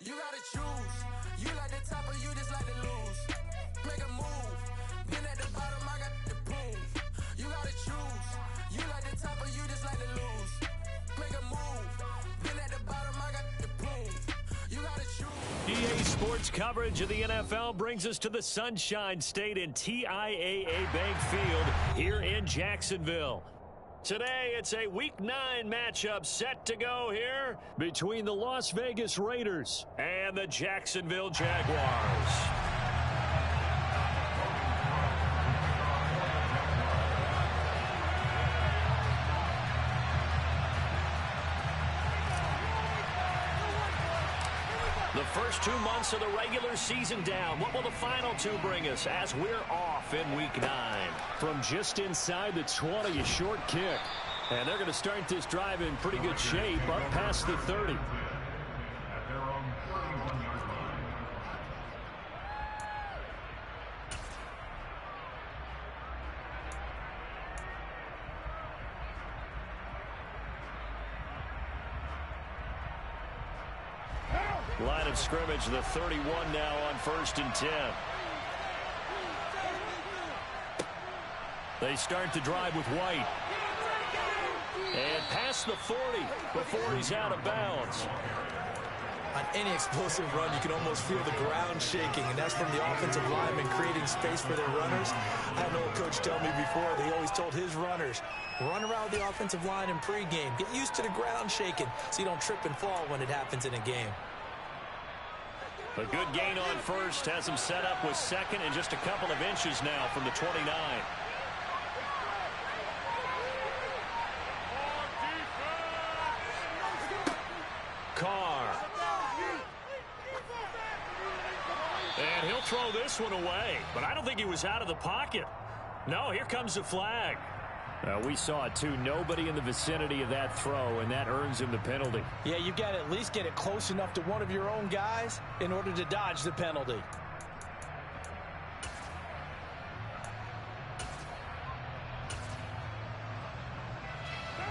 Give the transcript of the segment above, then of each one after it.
You gotta choose. You like the top or you just like to lose. Make a move. Been at the bottom, I got the proof. You gotta choose. You like the top or you just like to lose. Make a move. Been at the bottom, I got the proof. You gotta choose. EA Sports coverage of the NFL brings us to the Sunshine State in TIAA Bank Field here in Jacksonville. Today, it's a Week 9 matchup set to go here between the Las Vegas Raiders and the Jacksonville Jaguars. The first 2 months of the regular season down. What will the final two bring us as we're off in Week 9? From just inside the 20, a short kick. And they're going to start this drive in pretty good shape up past the 30. Line of scrimmage, the 31 now on 1st and 10. They start the drive with White. And past the 40 before he's out of bounds. On any explosive run, you can almost feel the ground shaking, and that's from the offensive linemen creating space for their runners. I had an old coach tell me before, they always told his runners, run around the offensive line in pregame. Get used to the ground shaking so you don't trip and fall when it happens in a game. A good gain on first has him set up with second and just a couple of inches now from the 29. Carr. And he'll throw this one away, but I don't think he was out of the pocket. No, here comes the flag. We saw it too. Nobody in the vicinity of that throw, and that earns him the penalty. Yeah, you've got to at least get it close enough to one of your own guys in order to dodge the penalty.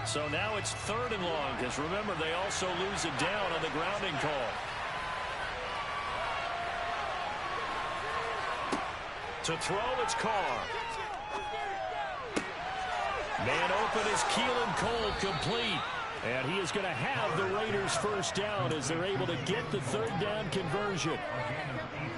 So now it's 3rd and long, because remember, they also lose it down on the grounding call. To throw, it's Carr. Man open is Keelan Cole, complete. And he is going to have the Raiders first down as they're able to get the 3rd down conversion.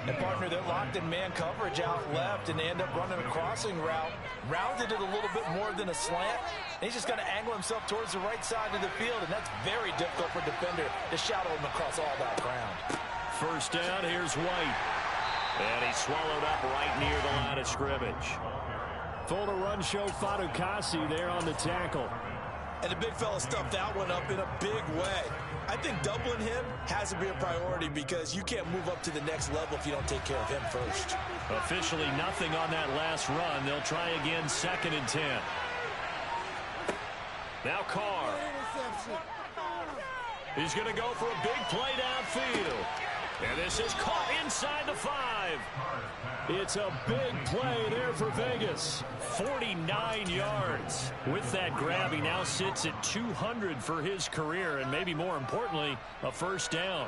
The partner that locked in man coverage out left and end up running a crossing route. Rounded it a little bit more than a slant. And he's just going to angle himself towards the right side of the field, and that's very difficult for a defender to shadow him across all that ground. First down, here's White. And he's swallowed up right near the line of scrimmage. Full to run show Fadukasi there on the tackle. And the big fella stuffed that one up in a big way. I think doubling him has to be a priority because you can't move up to the next level if you don't take care of him first. Officially nothing on that last run. They'll try again 2nd and 10. Now Carr. He's going to go for a big play downfield. And this is caught inside the 5. It's a big play there for Vegas. 49 yards. With that grab, he now sits at 200 for his career, and maybe more importantly, a first down.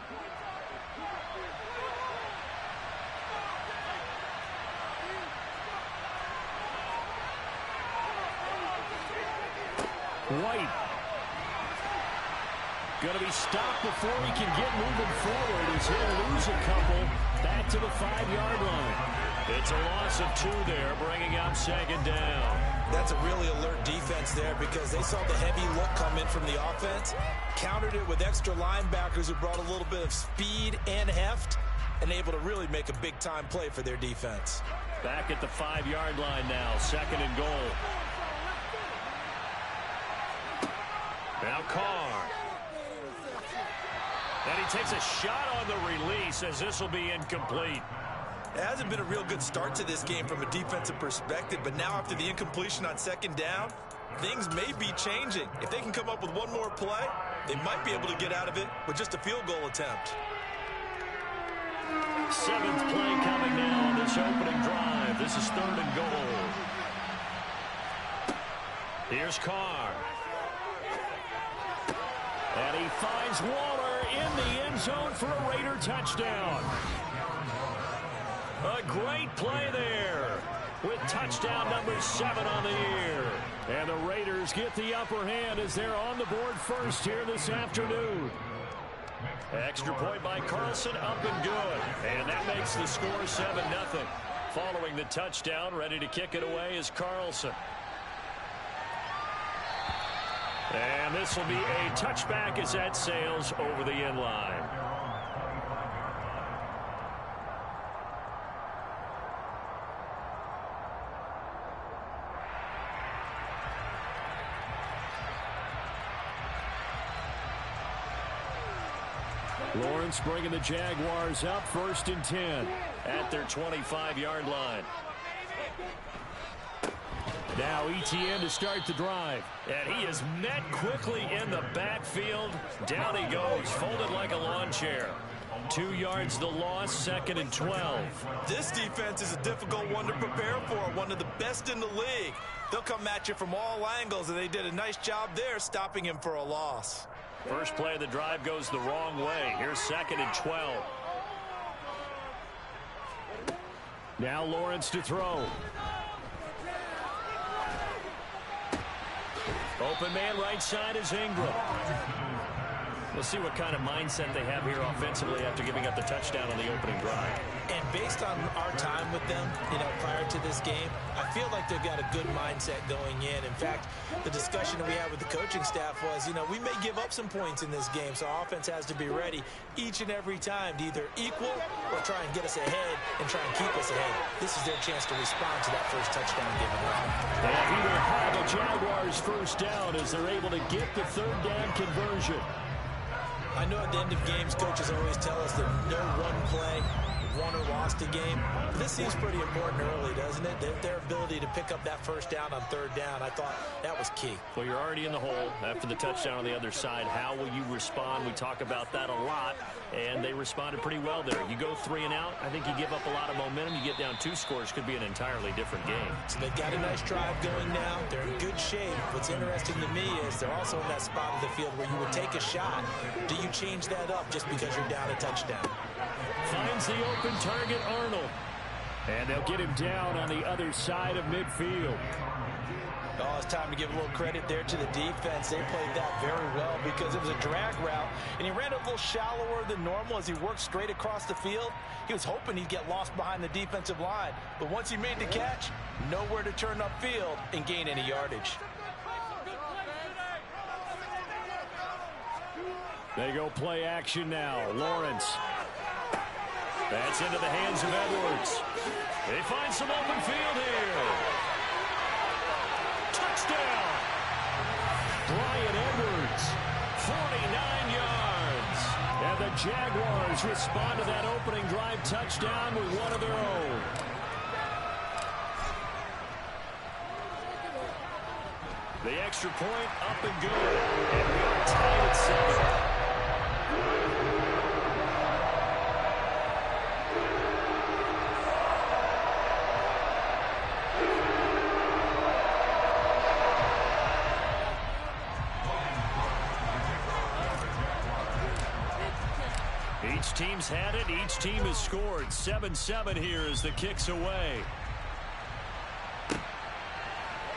White. Going to be stopped before he can get moving forward as he'll lose a couple back to the 5-yard line. It's a loss of 2 there, bringing up 2nd down. That's a really alert defense there because they saw the heavy look come in from the offense, countered it with extra linebackers who brought a little bit of speed and heft, and able to really make a big-time play for their defense. Back at the 5-yard line now, 2nd and goal. Now Carr. And he takes a shot on the release as this will be incomplete. It hasn't been a real good start to this game from a defensive perspective, but now after the incompletion on 2nd down, things may be changing. If they can come up with one more play, they might be able to get out of it with just a field goal attempt. 7th play coming now on this opening drive. This is 3rd and goal. Here's Carr. And he finds Waller. there in the end zone for a Raider touchdown. A great play there with touchdown number 7 on the year. And the Raiders get the upper hand as they're on the board first here this afternoon. Extra point by Carlson, up and good. And that makes the score 7-0. Following the touchdown, ready to kick it away is Carlson. And this will be a touchback as that sails over the end line. Lawrence bringing the Jaguars up 1st and 10 at their 25-yard line. Now ETN to start the drive. And he is met quickly in the backfield. Down he goes, folded like a lawn chair. 2 yards the loss, 2nd and 12. This defense is a difficult one to prepare for, one of the best in the league. They'll come at you from all angles, and they did a nice job there stopping him for a loss. First play of the drive goes the wrong way. Here's 2nd and 12. Now Lawrence to throw. Open man right side is Ingram. We'll see what kind of mindset they have here offensively after giving up the touchdown on the opening drive. And based on our time with them, prior to this game, I feel like they've got a good mindset going in. In fact, the discussion that we had with the coaching staff was, we may give up some points in this game, so our offense has to be ready each and every time to either equal or try and get us ahead and try and keep us ahead. This is their chance to respond to that first touchdown given up. And he will have the Jaguars first down as they're able to get the 3rd down conversion. I know at the end of games, coaches always tell us that no one play won or lost a game. But this seems pretty important early, doesn't it? Their ability to pick up that first down on 3rd down, I thought that was key. Well, you're already in the hole after the touchdown on the other side. How will you respond? We talk about that a lot, and they responded pretty well there. You go 3 and out, I think you give up a lot of momentum. You get down 2 scores, could be an entirely different game. So they've got a nice drive going now. They're in good shape. What's interesting to me is they're also in that spot of the field where you would take a shot. Do you change that up just because you're down a touchdown? Finds the open target, Arnold. And they'll get him down on the other side of midfield. Oh, it's time to give a little credit there to the defense. They played that very well because it was a drag route, and he ran a little shallower than normal as he worked straight across the field. He was hoping he'd get lost behind the defensive line, but once he made the catch, nowhere to turn upfield and gain any yardage. They go play action now. Lawrence. That's into the hands of Edwards. They find some open field here. Touchdown! Brian Edwards, 49 yards. And the Jaguars respond to that opening drive touchdown with one of their own. The extra point up and good. And we are tied at 7. Each team's had it. Each team has scored. 7-7 here as the kick's away.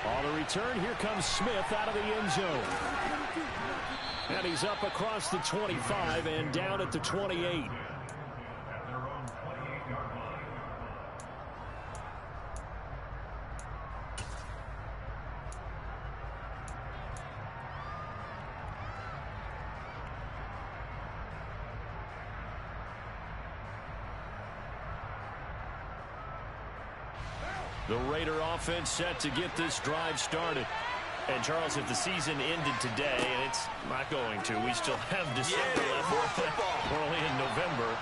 On the return, here comes Smith out of the end zone. And he's up across the 25 and down at the 28. The Raider offense set to get this drive started. And, Charles, if the season ended today, and it's not going to, we still have December left. We're only in November.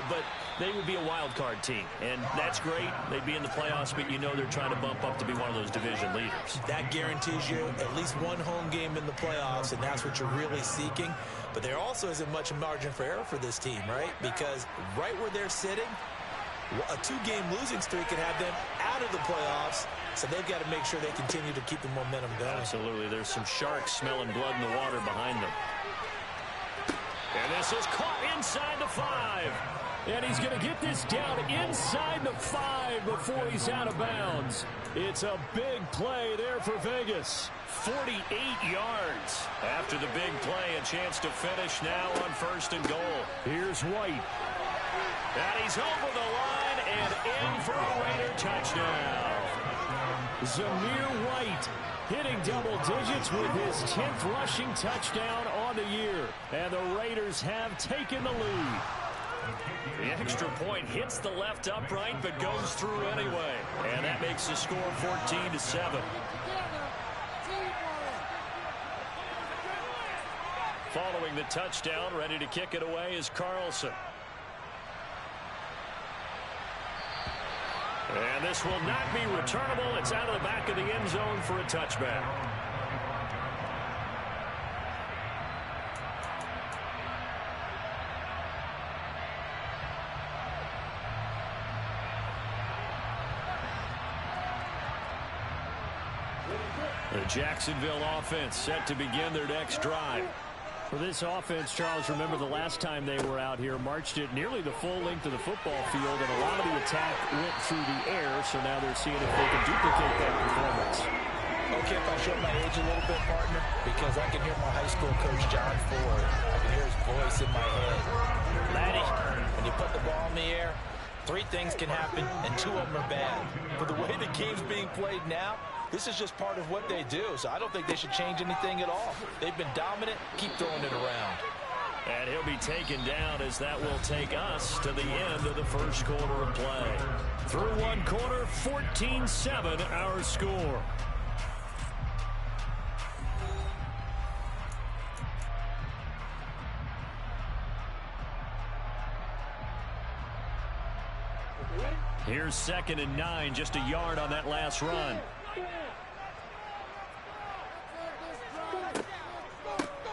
But they would be a wild card team. And that's great. They'd be in the playoffs, but you know they're trying to bump up to be one of those division leaders. That guarantees you at least one home game in the playoffs, and that's what you're really seeking. But there also isn't much margin for error for this team, right? Because right where they're sitting, a 2-game losing streak could have them out of the playoffs, so they've got to make sure they continue to keep the momentum going. Absolutely. There's some sharks smelling blood in the water behind them. And this is caught inside the 5. And he's going to get this down inside the 5 before he's out of bounds. It's a big play there for Vegas. 48 yards. After the big play, a chance to finish now on 1st and goal. Here's White. And he's over the line and in for a Raider touchdown. Zamir White hitting double digits with his 10th rushing touchdown on the year. And the Raiders have taken the lead. The extra point hits the left upright but goes through anyway. And that makes the score 14-7. Following the touchdown, ready to kick it away is Carlson. And this will not be returnable. It's out of the back of the end zone for a touchback. The Jacksonville offense set to begin their next drive. For this offense, Charles, remember the last time they were out here, marched it nearly the full length of the football field, and a lot of the attack went through the air, so now they're seeing if they can duplicate that performance. Okay, if I show my age a little bit, partner, because I can hear my high school coach, John Ford. I can hear his voice in my head. Laddie, when you put the ball in the air, 3 things can happen, and 2 of them are bad. But the way the game's being played now, this is just part of what they do, so I don't think they should change anything at all. They've been dominant. Keep throwing it around. And he'll be taken down as that will take us to the end of the first quarter of play. Through one quarter, 14-7 our score. Here's 2nd and 9, just a yard on that last run.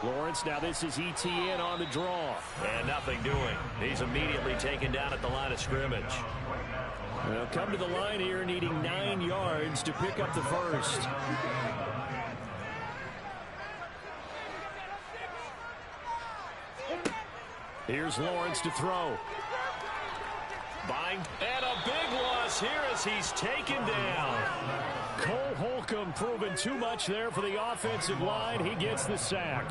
Lawrence, now this is ETN on the draw. And nothing doing. He's immediately taken down at the line of scrimmage. They'll come to the line here needing 9 yards to pick up the first. Here's Lawrence to throw. Bind, and a big loss here as he's taken down. Cole Holcomb proving too much there for the offensive line. He gets the sack.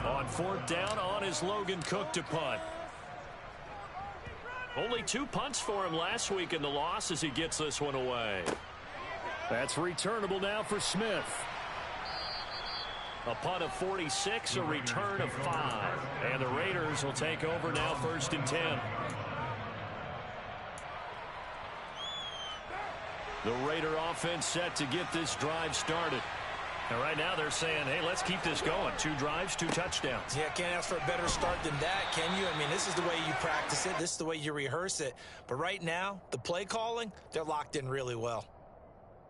On 4th down, on is Logan Cook to punt. Only 2 punts for him last week in the loss as he gets this one away. That's returnable now for Smith. A punt of 46, a return of 5. And the Raiders will take over now 1st and 10. The Raider offense set to get this drive started. And right now they're saying, hey, let's keep this going. 2 drives, 2 touchdowns. Yeah, can't ask for a better start than that, can you? I mean, this is the way you practice it. This is the way you rehearse it. But right now, the play calling, they're locked in really well.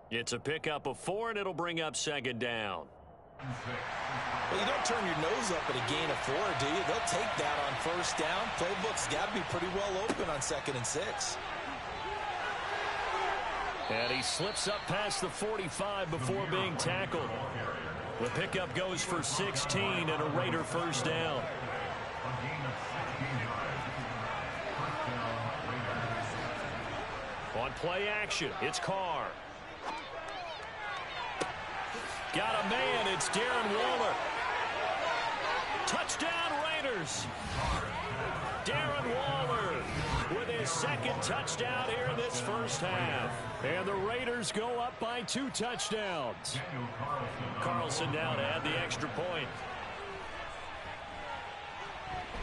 It's a pickup of 4, and it'll bring up 2nd down. Well, you don't turn your nose up at a gain of 4, do you? They'll take that on 1st down. Playbook's got to be pretty well open on 2nd and 6. And he slips up past the 45 before being tackled. The pickup goes for 16 and a Raider 1st down. On play action, it's Carr. Got a man, it's Darren Waller. Touchdown Raiders. Darren Waller with his 2nd touchdown here in this first half. And the Raiders go up by 2 touchdowns. Carlson now to add the extra point.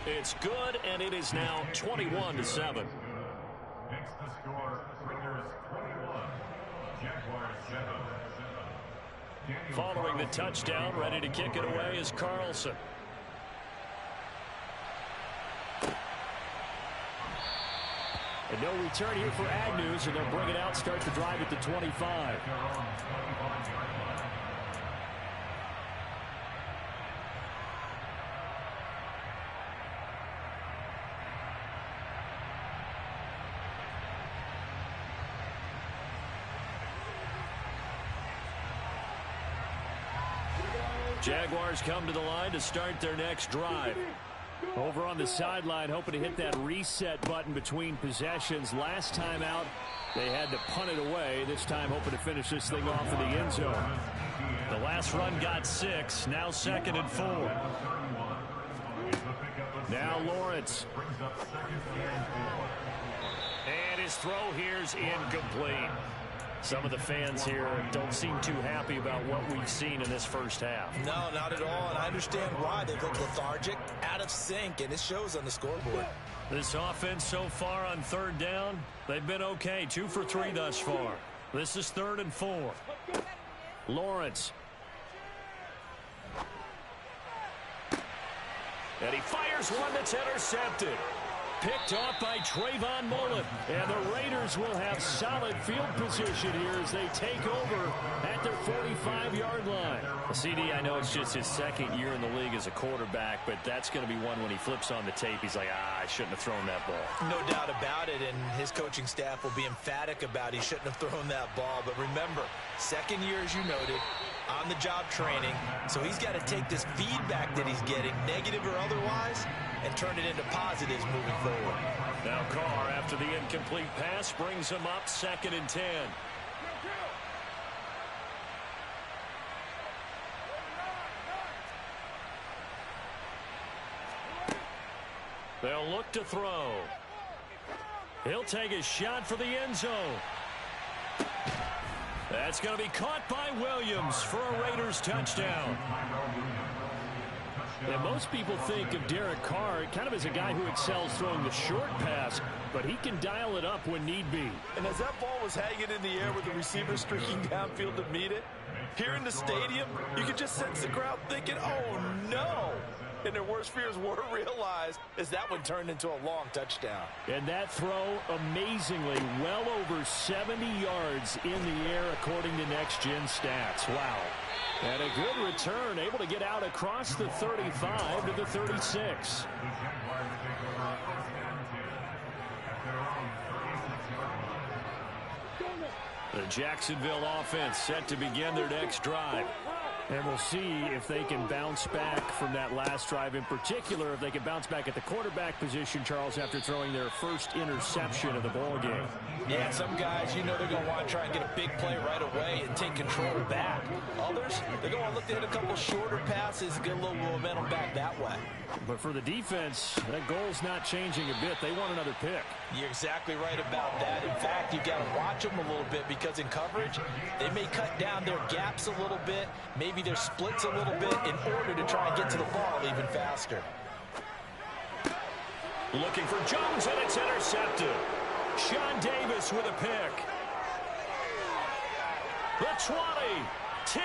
It's good, and it is now 21-7. Makes the score Raiders 21, Jaguars 7. Following the touchdown, ready to kick it away is Carlson. And no return here for Agnew, so they'll bring it out, start the drive at the 25. Jaguars come to the line to start their next drive. Over on the sideline, hoping to hit that reset button between possessions. Last time out, they had to punt it away. This time, hoping to finish this thing off in the end zone. The last run got 6. Now 2nd and 4. Now Lawrence. And his throw here's incomplete. Some of the fans here don't seem too happy about what we've seen in this first half. No, not at all, and I understand why. They look lethargic, out of sync, and it shows on the scoreboard. This offense so far on 3rd down, they've been okay. 2 for 3 thus far. This is 3rd and 4. Lawrence. And he fires one that's intercepted. Picked off by Trayvon Mullen. And the Raiders will have solid field position here as they take over at their 45-yard line. CD, I know it's just his 2nd year in the league as a quarterback, but that's going to be one when he flips on the tape. He's like, I shouldn't have thrown that ball. No doubt about it, and his coaching staff will be emphatic about he shouldn't have thrown that ball. But remember, 2nd year, as you noted, on-the-job training, so he's got to take this feedback that he's getting, negative or otherwise, and turn it into positives moving forward. Now Carr, after the incomplete pass, brings him up 2nd and 10. They'll look to throw. He'll take a shot for the end zone. That's going to be caught by Williams for a Raiders touchdown. And most people think of Derek Carr kind of as a guy who excels throwing the short pass, but he can dial it up when need be. And as that ball was hanging in the air with the receiver streaking downfield to meet it, here in the stadium, you could just sense the crowd thinking, oh no! And their worst fears were realized as that one turned into a long touchdown. And that throw, amazingly, well over 70 yards in the air according to Next Gen Stats. Wow. And a good return, able to get out across the 35 to the 36. The Jacksonville offense set to begin their next drive. And we'll see if they can bounce back from that last drive. In particular, if they can bounce back at the quarterback position, Charles, after throwing their first interception of the ball game. Yeah, some guys, you know they're going to want to try and get a big play right away and take control back. Others, they're going to look to hit a couple shorter passes and get a little momentum back that way. But for the defense, that goal's not changing a bit. They want another pick. You're exactly right about that. In fact, you've got to watch them a little bit because in coverage, they may cut down their gaps a little bit, maybe their splits a little bit in order to try and get to the ball even faster. Looking for Jones, and it's intercepted. Sean Davis with a pick. The 20, 10,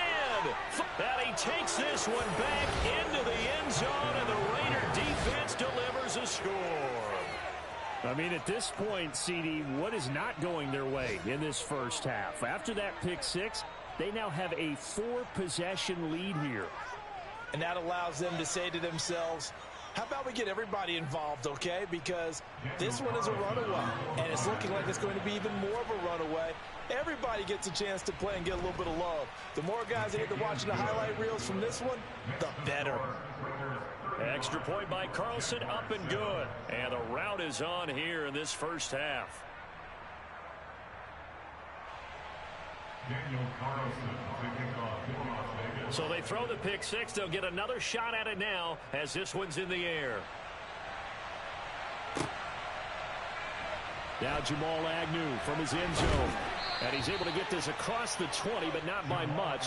and he takes this one back into the end zone, and the Raider defense delivers a score. I mean, at this point, CD, what is not going their way in this first half? After that pick six, they now have a 4-possession lead here. And that allows them to say to themselves, how about we get everybody involved, okay? Because this one is a runaway, and it's looking like it's going to be even more of a runaway. Everybody gets a chance to play and get a little bit of love. The more guys that get to watching the highlight reels from this one, the better. Extra point by Carlson, up and good. And the route is on here in this first half. Daniel Carlson to kick off for Las Vegas. So they throw the pick six. They'll get another shot at it now as this one's in the air. Now Jamal Agnew from his end zone. And he's able to get this across the 20, but not by much.